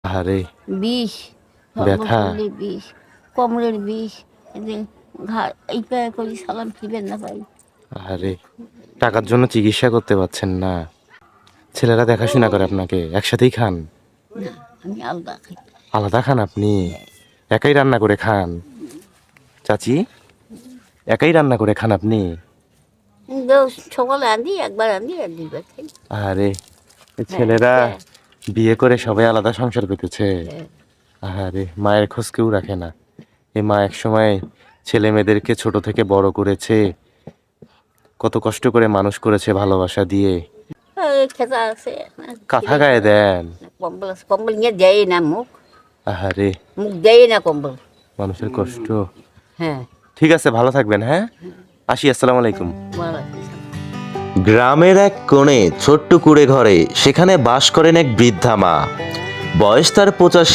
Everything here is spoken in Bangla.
আরে বিষ, ব্যথা। সর্বশরীরে বিষ, কোমরের বিষ, এই যে এই পায়ে করি সালাম ফিবেন না পাই। আরে টাকার জন্য চিকিৎসা করতে পারছেন না, ছেলেরা দেখাশোনা করে আপনাকে, একসাথেই খান? না, আমি আলাদা খাই। আলাদা খান আপনি? একাই রান্না করে খান? চাচি, একাই রান্না করে খান আপনি? সকালে আনদি, একবার আনদি আর দুইবার খাই। আরে এই ছেলেরা হ্যাঁ, বিয়ে করে সবাই আলাদা সংসার পেতেছে। হ্যাঁ। আরে মায়ের খোঁজ কেউ রাখে না। এই মা এক সময় ছেলে মেয়েদেরকে ছোট থেকে বড় করেছে, কত কষ্ট করে মানুষ করেছে ভালোবাসা দিয়ে। এই খেতা আছে না, কাঁথা গায়ে দেন? কম্বল আছে, কম্বল নিয়ে দেয় না মুখ, আহারে মুখ দেয় না কম্বল। মানুষের কষ্ট। হ্যাঁ, ঠিক আছে, ভালো থাকবেন। হ্যাঁ, আসি, আসসালামু আলাইকুম। বলা গ্রামের এক কোণে ছোট্ট কুঁড়ে ঘরে সেখানে বাস করেন এক বৃদ্ধা মা। বয়স তার 85।